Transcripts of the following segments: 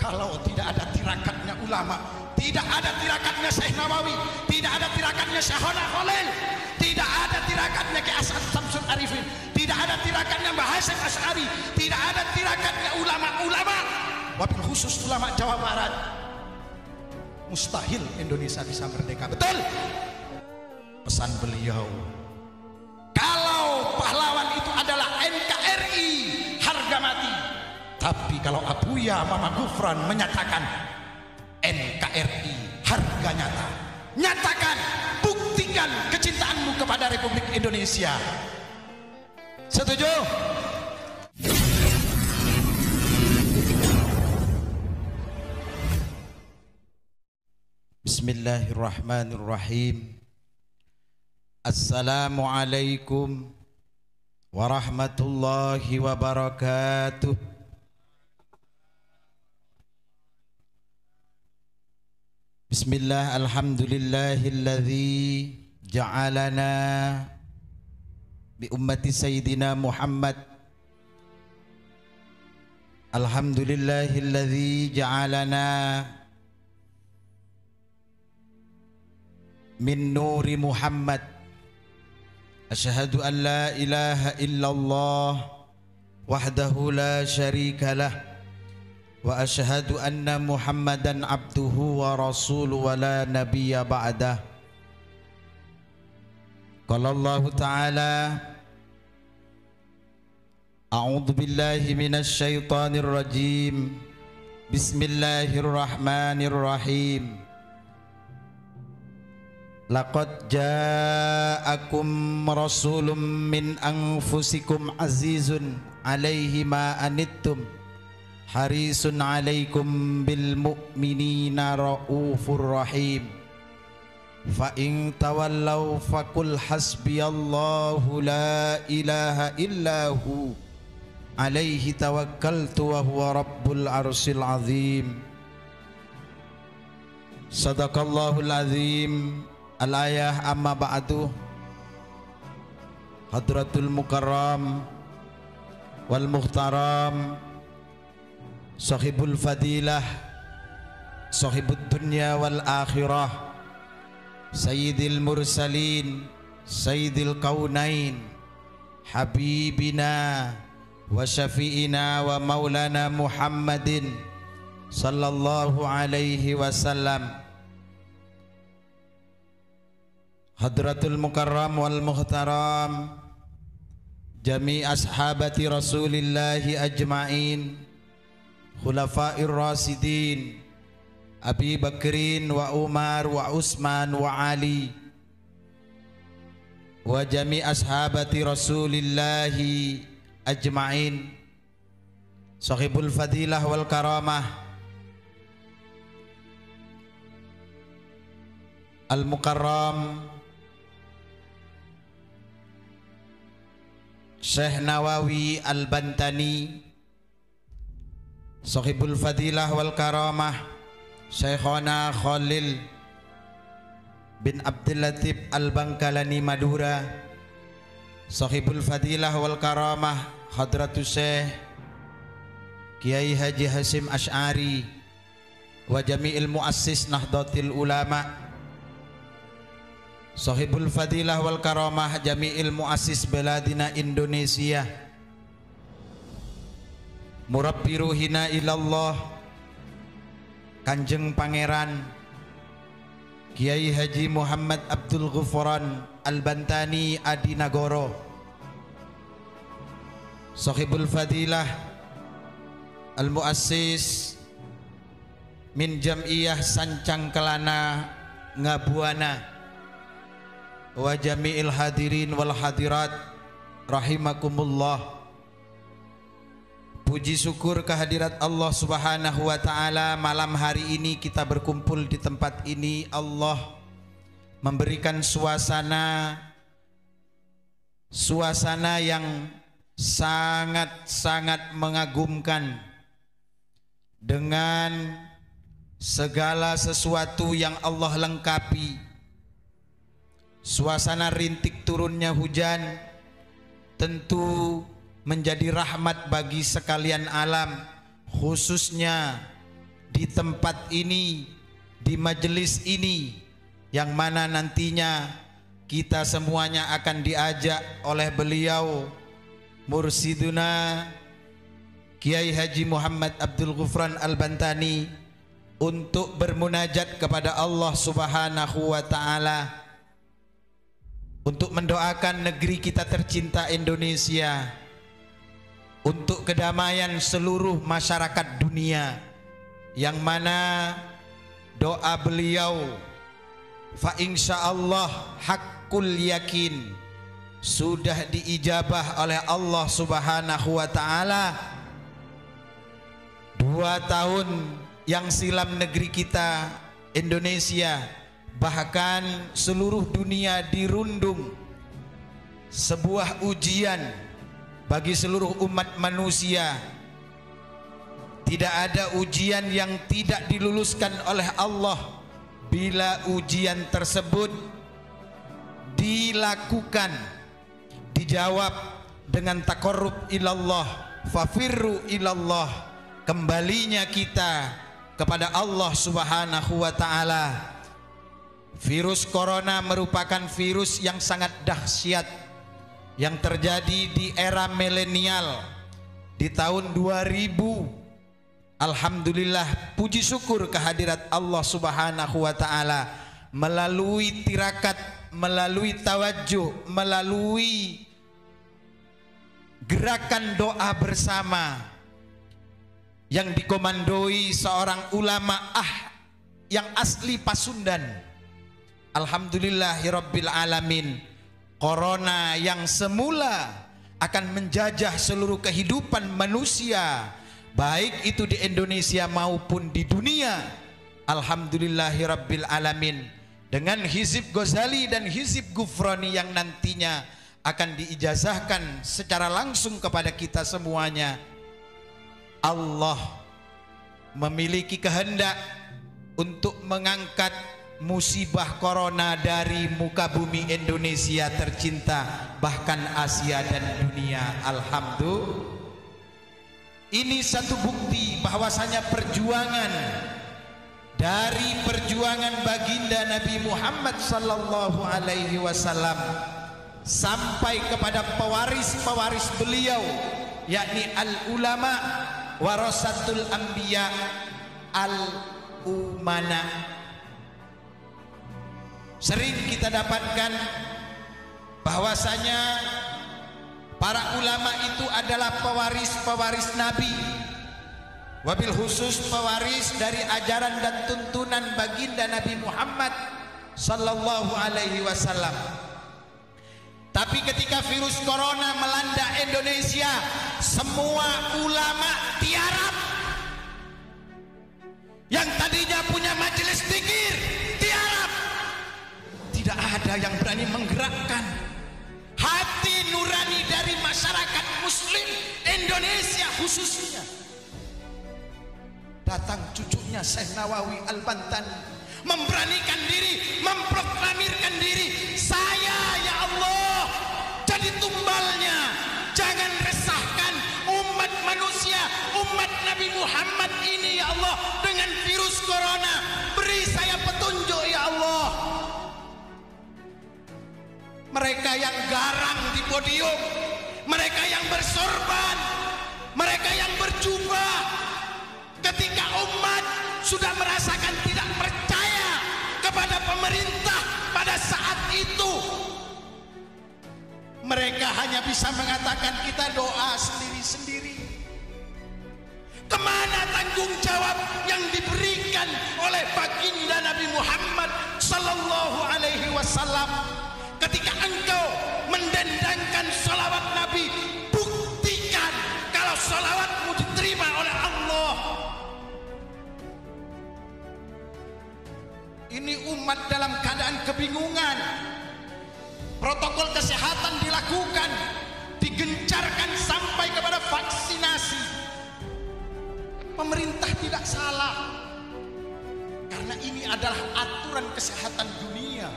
Kalau tidak ada tirakatnya ulama, tidak ada tirakatnya Syekh Nawawi, tidak ada tirakatnya Syekhona Khalil, tidak ada tirakatnya Ki As'ad Samsul Arifin, tidak ada tirakatnya Mbah Hasyim Asy'ari, tidak ada tirakatnya ulama-ulama, wabil khusus ulama Jawa Barat, mustahil Indonesia bisa merdeka. Betul? Pesan beliau, kalau pahlawan itu adalah NKRI harga mati. Tapi kalau Abuya Mama Gufran menyatakan NKRI harga nyata, nyatakan, buktikan kecintaanmu kepada Republik Indonesia. Setuju? Bismillahirrahmanirrahim. Assalamualaikum warahmatullahi wabarakatuh. Bismillah, alhamdulillahilladzi ja'alana bi ummati sayyidina Muhammad. Alhamdulillahilladzi ja'alana min nuri Muhammad. Asyhadu an la ilaha illallah wahdahu la syarika lah, wa asyhadu anna Muhammadan abduhu wa rasuluhu wa la nabiyya ba'dah. Qala Allah Ta'ala, a'udzu billahi minasy syaithanir rajim. Bismillahirrahmanirrahim. Laqad ja'akum rasulun min anfusikum azizun 'alaihi ma anittum harisun 'alaikum bil mu'minina raufur rahim. Fa in tawallaw faqul hasbiyallahu la ilaha illahu 'alaihi tawakkaltu wa huwa rabbul arsyil azim. Sadaqallahul azim. Al-ayah amma ba'du. Hadratul mukarram wal muhtaram, sahibul fadilah, sahibud dunya wal akhirah, sayyidil mursalin, sayyidil kaunain, habibina wa syafi'ina wa maulana Muhammadin sallallahu alaihi wasallam. Hadratul mukarram wal muhtaram, jami' ashabati rasulillahi ajma'in, khulafair rasidin, Abi Bakrin wa Umar wa Utsman wa Ali, wa jami' ashabati rasulillahi ajma'in, sahibul fadilah wal karamah, al-mukarram Syekh Nawawi Al-Bantani, sahibul fadilah wal karamah, Syekhona Khalil bin Abdul Latif Al-Bangkalani Madura, sahibul fadilah wal karamah, Hadratus Syekh Kiai Haji Hasyim Asy'ari wa jami'il muassis Nahdlatul Ulama, sahibul fadilah wal karamah, jami'il muassis beladina Indonesia, murabbi ruhina ilallah, Kanjeng Pangeran Kiai Haji Muhammad Abdul Ghufran Al-Bantani Adinagoro, sahibul fadilah al muassis min jam'iyah Sancang Kelana Ngabuana, wa jami'il hadirin wal hadirat rahimakumullah. Puji syukur kehadirat Allah Subhanahu wa ta'ala. Malam hari ini kita berkumpul di tempat ini, Allah memberikan suasana yang sangat-sangat mengagumkan, dengan segala sesuatu yang Allah lengkapi. Suasana rintik turunnya hujan tentu menjadi rahmat bagi sekalian alam, khususnya di tempat ini, di majelis ini, yang mana nantinya kita semuanya akan diajak oleh beliau Mursiduna Kiai Haji Muhammad Abdul Ghufran Al-Bantani untuk bermunajat kepada Allah Subhanahu wa Ta'ala, untuk mendoakan negeri kita tercinta Indonesia, untuk kedamaian seluruh masyarakat dunia, yang mana doa beliau fa insyaallah hakul yakin sudah diijabah oleh Allah Subhanahu wa Ta'ala. 2 tahun yang silam negeri kita Indonesia, bahkan seluruh dunia dirundung sebuah ujian bagi seluruh umat manusia. Tidak ada ujian yang tidak diluluskan oleh Allah bila ujian tersebut dilakukan, dijawab dengan taqarrub ilallah, fafirru ilallah, kembalinya kita kepada Allah Subhanahu wa Ta'ala. Virus corona merupakan virus yang sangat dahsyat yang terjadi di era milenial di tahun 2000. Alhamdulillah, puji syukur kehadirat Allah Subhanahu wa Ta'ala melalui tirakat, melalui tawajjuh, melalui gerakan doa bersama yang dikomandoi seorang ulama yang asli Pasundan. Alhamdulillahirabbil alamin, corona yang semula akan menjajah seluruh kehidupan manusia, baik itu di Indonesia maupun di dunia, alhamdulillahirabbil alamin, dengan Hizib Ghazali dan Hizib Ghufrani yang nantinya akan diijazahkan secara langsung kepada kita semuanya. Allah memiliki kehendak untuk mengangkat musibah corona dari muka bumi Indonesia tercinta, bahkan Asia dan dunia. Alhamdulillah, ini satu bukti bahwasanya perjuangan dari perjuangan baginda Nabi Muhammad sallallahu alaihi wasallam sampai kepada pewaris-pewaris beliau, yakni al-ulama warasatul anbiya al-umana. Sering kita dapatkan bahwasanya para ulama itu adalah pewaris-pewaris Nabi, wabil khusus pewaris dari ajaran dan tuntunan baginda Nabi Muhammad sallallahu alaihi wasallam. Tapi ketika virus corona melanda Indonesia, semua ulama tiarap. Yang tadinya punya majelis zikir tiarap. Tidak ada yang berani menggerakkan hati nurani dari masyarakat muslim Indonesia khususnya. Datang cucunya Syekh Nawawi Al-Bantani memberanikan diri, memproklamirkan diri, saya ya Allah jadi tumbalnya. Jangan resahkan umat manusia, umat Nabi Muhammad ini ya Allah dengan virus corona. Beri saya petunjuk ya Allah. Mereka yang garang di podium, mereka yang bersorban, mereka yang berjubah, ketika umat sudah merasakan tidak percaya kepada pemerintah pada saat itu, mereka hanya bisa mengatakan kita doa sendiri-sendiri. Kemana tanggung jawab yang diberikan oleh baginda Nabi Muhammad sallallahu alaihi wasallam? Ketika engkau mendendangkan salawat Nabi, buktikan kalau salawatmu diterima oleh Allah. Ini umat dalam keadaan kebingungan. Protokol kesehatan dilakukan, digencarkan sampai kepada vaksinasi. Pemerintah tidak salah, karena ini adalah aturan kesehatan dunia.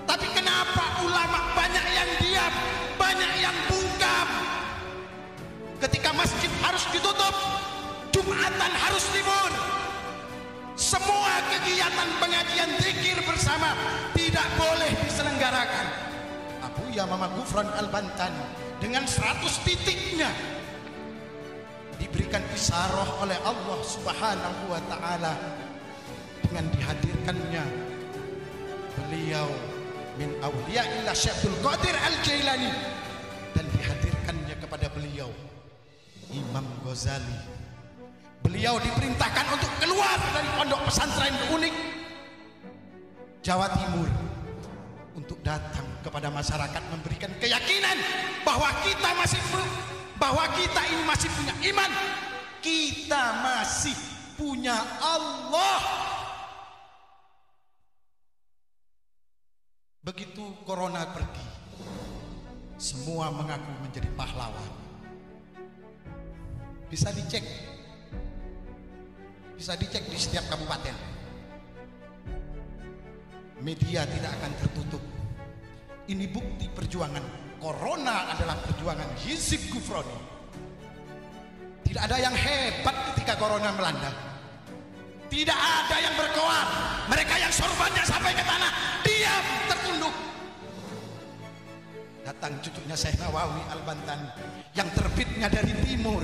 Tapi kenapa ulama banyak yang diam, banyak yang bungkam? Ketika masjid harus ditutup, Jumat Jumatan harus libur. Semua kegiatan pengajian zikir bersama tidak boleh diselenggarakan. Abuya Mama Gufron Al-Bantan dengan 100 titiknya diberikan isyarah oleh Allah Subhanahu wa ta'ala dengan dihadirkannya beliau min awliyaillah Syekh Abdul Qadir Al-Jailani dan dihadirkannya kepada beliau Imam Ghazali. Beliau diperintahkan untuk keluar dari pondok pesantren unik Jawa Timur untuk datang kepada masyarakat memberikan keyakinan bahwa kita ini masih punya iman, kita masih punya Allah. Begitu corona pergi, semua mengaku menjadi pahlawan. Bisa dicek di setiap kabupaten. Media tidak akan tertutup. Ini bukti perjuangan. Corona adalah perjuangan Hizib Gufroni. Tidak ada yang hebat ketika corona melanda. Tidak ada yang berkoar. Mereka yang sorbannya sampai ke tanah diam tertunduk. Datang cucunya Syekh Nawawi Al-Bantan yang terbitnya dari timur,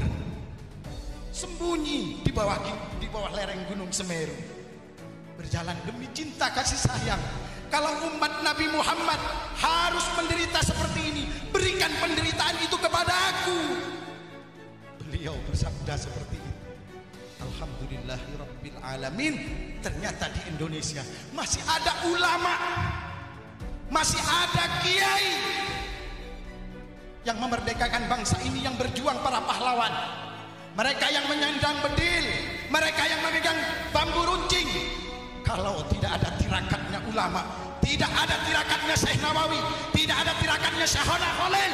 sembunyi di bawah lereng Gunung Semeru, berjalan demi cinta kasih sayang. Kalau umat Nabi Muhammad harus menderita seperti ini, berikan penderitaan itu kepada aku. Beliau bersabda seperti itu. Alhamdulillahirabbil alamin. Ternyata di Indonesia masih ada ulama, masih ada kiai yang memerdekakan bangsa ini, yang berjuang para pahlawan. Mereka yang menyandang bedil, mereka yang memegang bambu runcing. Kalau tidak ada tirakatnya ulama, tidak ada tirakatnya Syekh Nawawi, tidak ada tirakatnya Syekhona Khalil,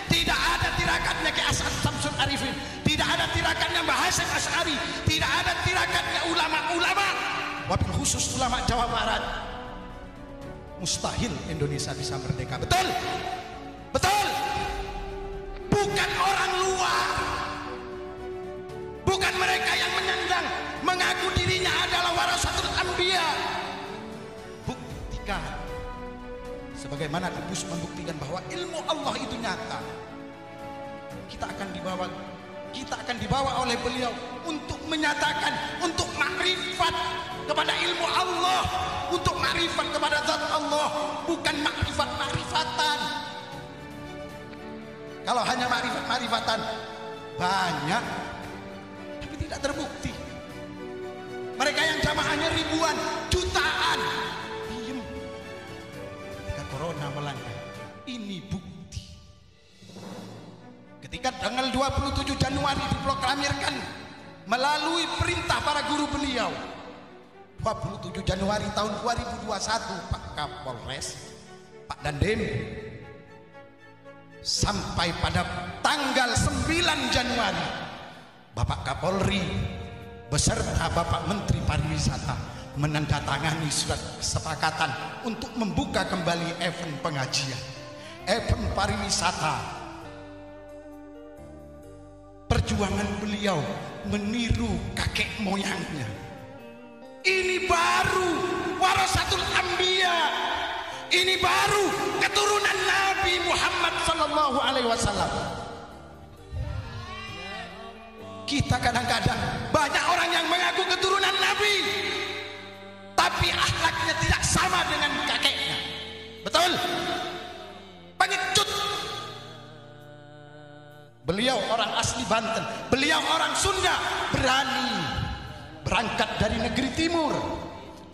tidak ada tirakatnya Ki Asad Samsul Arifin, tidak ada tirakatnya Mbah Hasyim Asy'ari, tidak ada tirakatnya ulama-ulama, wabil khusus ulama Jawa Barat, mustahil Indonesia bisa merdeka. Betul? Betul? Bukan orang luar, bukan mereka yang menyandang mengaku dirinya adalah warasatul anbiya. Buktikan sebagaimana Ibus membuktikan bahwa ilmu Allah itu nyata. Kita akan dibawa oleh beliau untuk menyatakan, untuk makrifat kepada ilmu Allah, untuk makrifat kepada zat Allah, bukan makrifat-makrifatan. Kalau hanya makrifat-makrifatan banyak tapi tidak terbukti. Mereka yang jamaahnya ribuan, jutaan, diem ketika corona melanda. Ini bukti. Ketika tanggal 27 Januari diproklamirkan melalui perintah para guru beliau, 27 Januari tahun 2021, Pak Kapolres, Pak Dandim, sampai pada tanggal 9 Januari Bapak Kapolri beserta Bapak Menteri Pariwisata menandatangani surat kesepakatan untuk membuka kembali event pengajian, event pariwisata. Perjuangan beliau meniru kakek moyangnya. Ini baru warasatul anbiya. Ini baru keturunan Nabi Muhammad sallallahu alaihi wasallam. Kita kadang-kadang banyak orang yang mengaku keturunan Nabi, tapi akhlaknya tidak sama dengan kakeknya. Betul? Pengecut. Beliau orang asli Banten, beliau orang Sunda, berani berangkat dari negeri timur.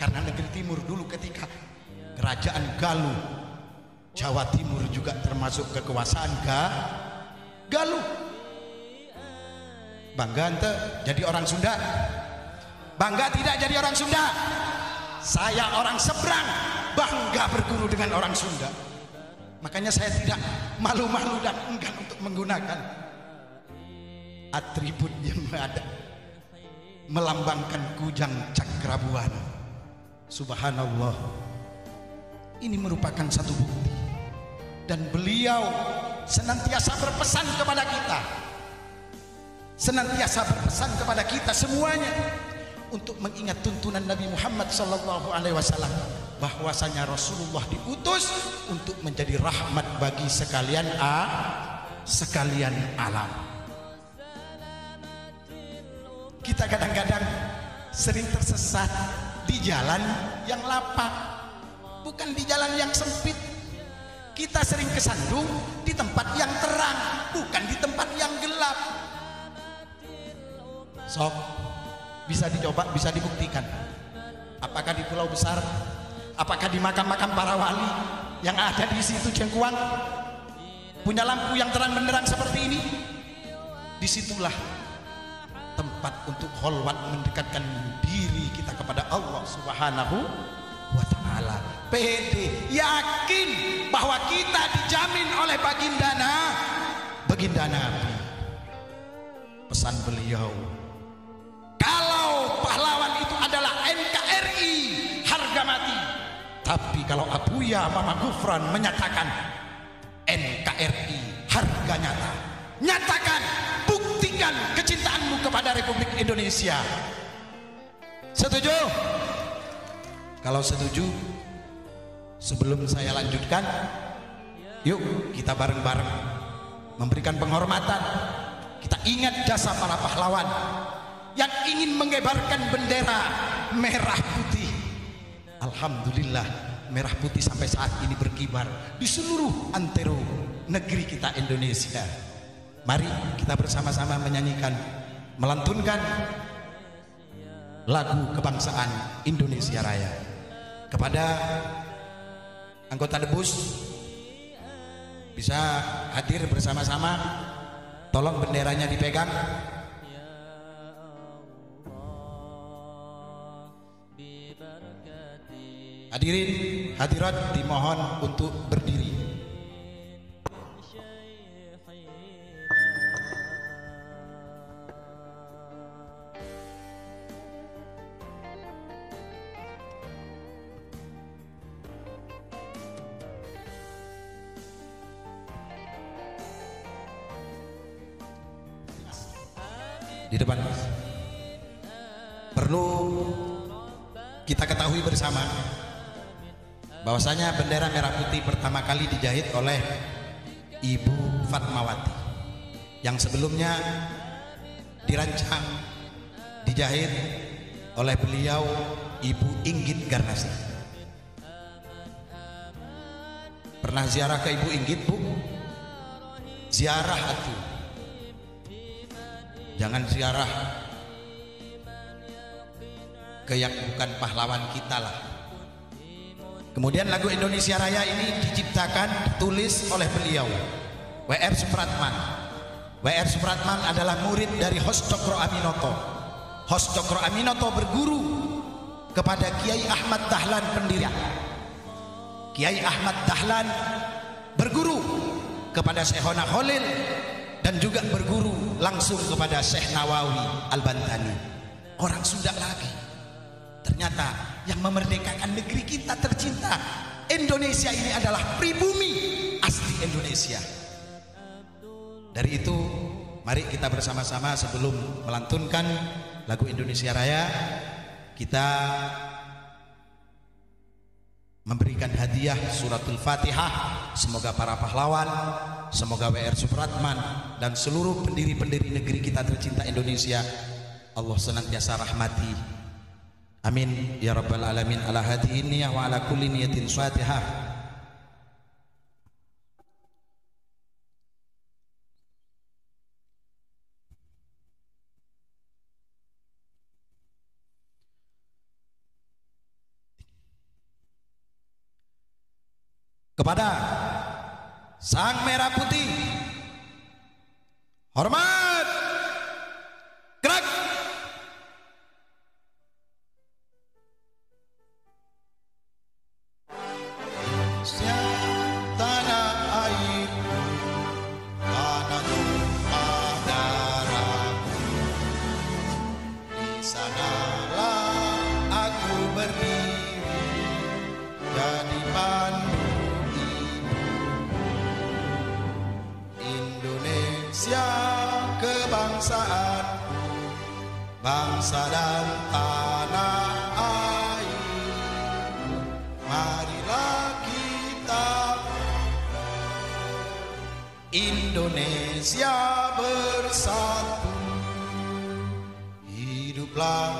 Karena negeri timur dulu ketika Kerajaan Galuh, Jawa Timur juga termasuk kekuasaan Galuh. Bangga ente jadi orang Sunda? Bangga tidak jadi orang Sunda? Saya orang seberang, bangga berguru dengan orang Sunda. Makanya saya tidak malu-malu dan enggan untuk menggunakan atribut yang ada melambangkan kujang cakrabuana. Subhanallah. Ini merupakan satu bukti. Dan beliau senantiasa berpesan kepada kita, senantiasa berpesan kepada kita semuanya untuk mengingat tuntunan Nabi Muhammad sallallahu alaihi wasallam, bahwasanya Rasulullah diutus untuk menjadi rahmat bagi sekalian alam. Kita kadang-kadang sering tersesat di jalan yang lapang, bukan di jalan yang sempit. Kita sering kesandung di tempat yang terang, bukan di tempat yang gelap. Sok, bisa dicoba, bisa dibuktikan. Apakah di pulau besar, apakah di makam-makam para wali yang ada di situ Cengkuang punya lampu yang terang benderang seperti ini? Disitulah tempat untuk kholwat, mendekatkan diri kita kepada Allah Subhanahu wa ta'ala. Pede, yakin bahwa kita dijamin oleh baginda Nabi. Pesan beliau, kalau pahlawan itu adalah NKRI harga mati, tapi kalau Abuya Mama Gufran menyatakan NKRI harga nyata, nyatakan, buktikan kecintaanmu kepada Republik Indonesia. Setuju? Kalau setuju, sebelum saya lanjutkan, yuk kita bareng-bareng memberikan penghormatan. Kita ingat jasa para pahlawan yang ingin mengibarkan bendera merah putih. Alhamdulillah, merah putih sampai saat ini berkibar di seluruh antero negeri kita Indonesia. Mari kita bersama-sama menyanyikan, melantunkan lagu kebangsaan Indonesia Raya. Kepada anggota Debus, bisa hadir bersama-sama, tolong benderanya dipegang. Hadirin hadirat dimohon untuk berdiri. Di depan. Perlu kita ketahui bersama bahwasanya bendera merah putih pertama kali dijahit oleh Ibu Fatmawati, yang sebelumnya dirancang, dijahit oleh beliau Ibu Inggit Garnasi. Pernah ziarah ke Ibu Inggit, Bu? Ziarah atuh, jangan ziarah ke yang bukan pahlawan kita lah. Kemudian lagu Indonesia Raya ini diciptakan, ditulis oleh beliau W.R. Supratman. W.R. Supratman adalah murid dari Hos Cokro Aminoto. Hos Cokro Aminoto berguru kepada Kiai Ahmad Dahlan pendiri. Kiai Ahmad Dahlan berguru kepada Syekhona Khalil dan juga berguru langsung kepada Syekh Nawawi Al-Bantani. Orang Sunda lagi. Ternyata yang memerdekakan negeri kita tercinta Indonesia ini adalah pribumi asli Indonesia. Dari itu, mari kita bersama-sama sebelum melantunkan lagu Indonesia Raya, kita memberikan hadiah suratul Fatihah. Semoga para pahlawan, semoga W.R. Supratman dan seluruh pendiri-pendiri negeri kita tercinta Indonesia Allah senantiasa rahmati. Amin ya rabbal alamin. Ala hadihi niyah wa ala kulli niyatin Fatihah. Kepada Sang Merah Putih, hormat, gerak. Tanah airku, tanah tumpah darahku, di sanalah aku berdiri jadi pandu ibu. Indonesia kebangsaan bangsa dan tanah air. Marilah kita Indonesia bersatu. Hiduplah,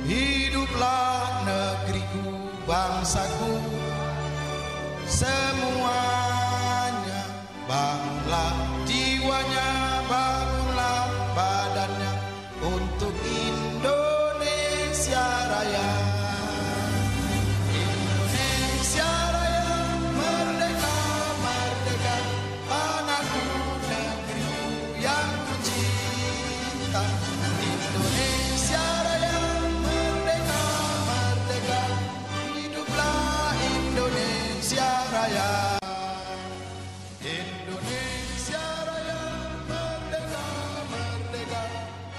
hiduplah negeriku, bangsaku semuanya. Bangunlah jiwanya, bangunlah badannya untuk Indonesia Raya. Indonesia Raya, merdeka, merdeka, tanahku, negeriku yang kucinta. Indonesia Raya, merdeka, merdeka, hiduplah Indonesia Raya. Indonesia Raya, merdeka, merdeka,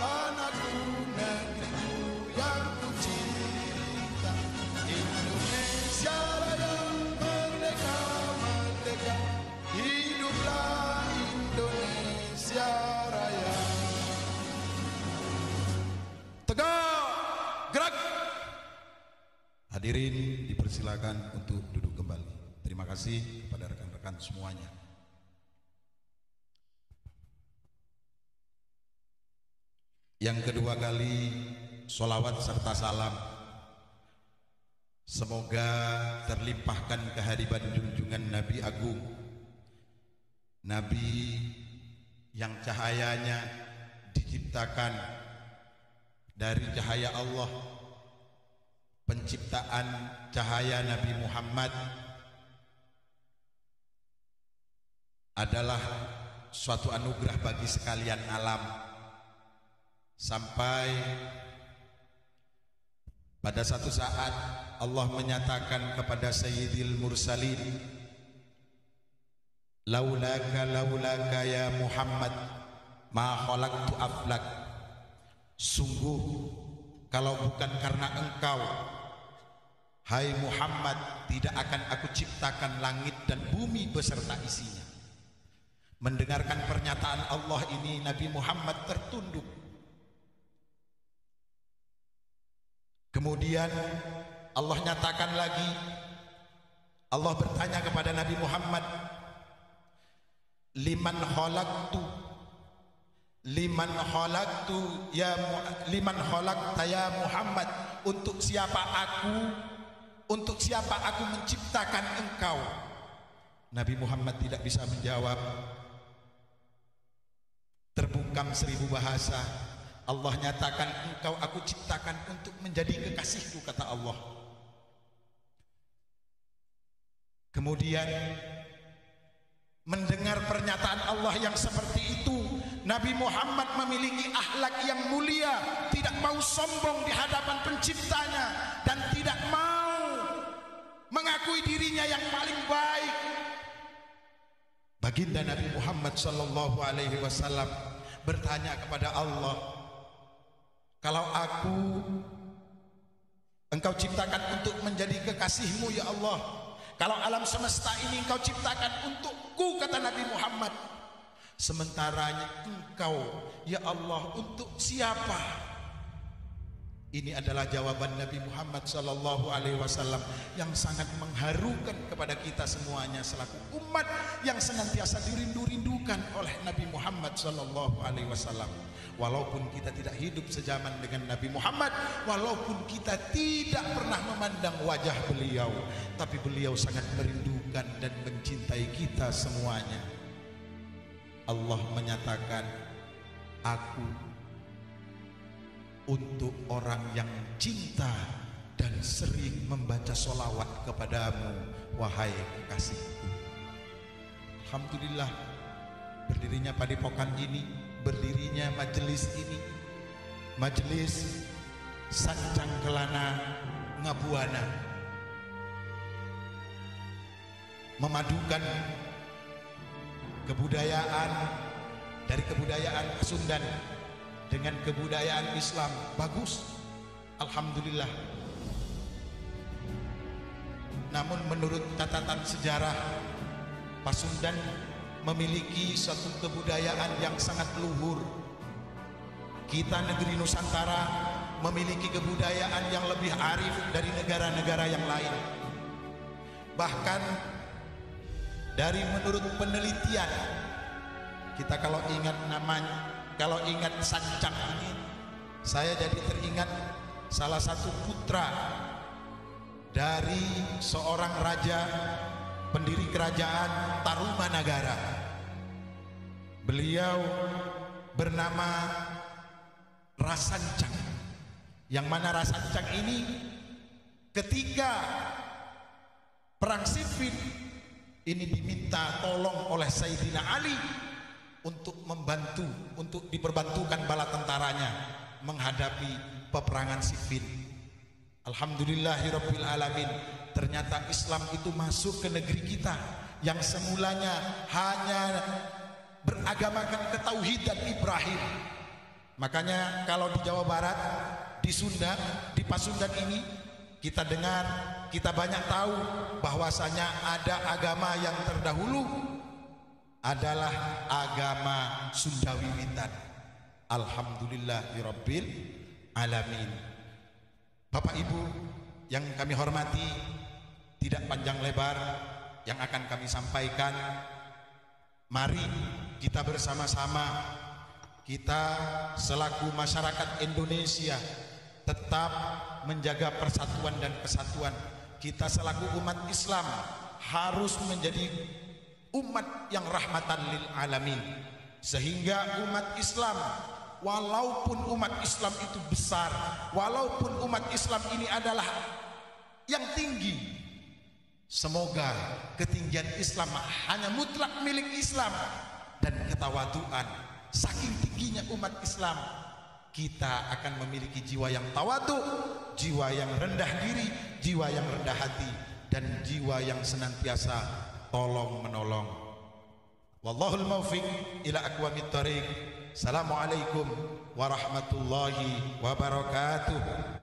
tanahku, negeriku yang kucinta. Indonesia Raya, merdeka, merdeka, hiduplah Indonesia Raya. Tegak, gerak. Hadirin dipersilakan untuk duduk kembali. Terima kasih kepada rekan-rekan semuanya. Yang kedua kali sholawat serta salam semoga terlimpahkan kehadiran junjungan Nabi Agung, Nabi yang cahayanya diciptakan dari cahaya Allah, penciptaan cahaya Nabi Muhammad adalah suatu anugerah bagi sekalian alam. Sampai pada satu saat Allah menyatakan kepada Sayyidil Mursalin, laulaka laulaka ya Muhammad ma khalaqtu aflak. Sungguh kalau bukan karena engkau hai Muhammad, tidak akan aku ciptakan langit dan bumi beserta isinya. Mendengarkan pernyataan Allah ini, Nabi Muhammad tertunduk. Kemudian Allah nyatakan lagi, Allah bertanya kepada Nabi Muhammad, liman khalaqtu ya Muhammad, untuk siapa aku menciptakan engkau? Nabi Muhammad tidak bisa menjawab. Terbungkam 1000 bahasa. Allah nyatakan, engkau aku ciptakan untuk menjadi kekasihku, kata Allah. Kemudian mendengar pernyataan Allah yang seperti itu, Nabi Muhammad memiliki akhlak yang mulia, tidak mau sombong di hadapan penciptanya dan tidak mau mengakui dirinya yang paling baik. Baginda Nabi Muhammad sallallahu alaihi wasallam bertanya kepada Allah, kalau engkau ciptakan untuk menjadi kekasihmu ya Allah, kalau alam semesta ini engkau ciptakan untukku, kata Nabi Muhammad, sementaranya engkau ya Allah untuk siapa? Ini adalah jawaban Nabi Muhammad sallallahu alaihi wasallam yang sangat mengharukan kepada kita semuanya selaku umat yang senantiasa dirindu-rindukan oleh Nabi Muhammad sallallahu alaihi wasallam. Walaupun kita tidak hidup sejaman dengan Nabi Muhammad, walaupun kita tidak pernah memandang wajah beliau, tapi beliau sangat merindukan dan mencintai kita semuanya. Allah menyatakan, aku untuk orang yang cinta dan sering membaca sholawat kepadamu, wahai kekasihku. Alhamdulillah, berdirinya padepokan ini, berdirinya majelis ini, majelis Sancang Kelana Ngabuana, memadukan kebudayaan dari kebudayaan Pasundan dengan kebudayaan Islam. Bagus, alhamdulillah. Namun menurut catatan sejarah, Pasundan memiliki suatu kebudayaan yang sangat luhur. kita negeri Nusantara memiliki kebudayaan yang lebih arif dari negara-negara yang lain. Bahkan dari menurut penelitian, kita kalau ingat namanya, kalau ingat Sancang ini, saya jadi teringat salah satu putra dari seorang raja pendiri kerajaan Tarumanagara. Beliau bernama Rasancang, yang mana Rasancang ini ketika perang Siffin ini diminta tolong oleh Sayyidina Ali untuk membantu, untuk diperbantukan bala tentaranya menghadapi peperangan Siffin. Alhamdulillahirabbil alamin, ternyata Islam itu masuk ke negeri kita yang semulanya hanya beragamakan ketauhidan Ibrahim. Makanya kalau di Jawa Barat, di Sunda, di Pasundan ini kita dengar, kita banyak tahu bahwasanya ada agama yang terdahulu adalah agama Sunda Wiwitan. Alhamdulillahirabbil alamin. Bapak Ibu yang kami hormati, tidak panjang lebar yang akan kami sampaikan, mari kita bersama-sama, kita selaku masyarakat Indonesia tetap menjaga persatuan dan kesatuan. Kita selaku umat Islam harus menjadi umat yang rahmatan lil alamin, sehingga umat Islam, walaupun umat Islam itu besar, walaupun umat Islam ini adalah yang tinggi, semoga ketinggian Islam hanya mutlak milik Islam, dan ketawaduan, saking tingginya umat Islam, kita akan memiliki jiwa yang tawadu, jiwa yang rendah diri, jiwa yang rendah hati, dan jiwa yang senantiasa tolong menolong. Wallahul muwaffiq ila aqwamit thoriq. Assalamualaikum warahmatullahi wabarakatuh.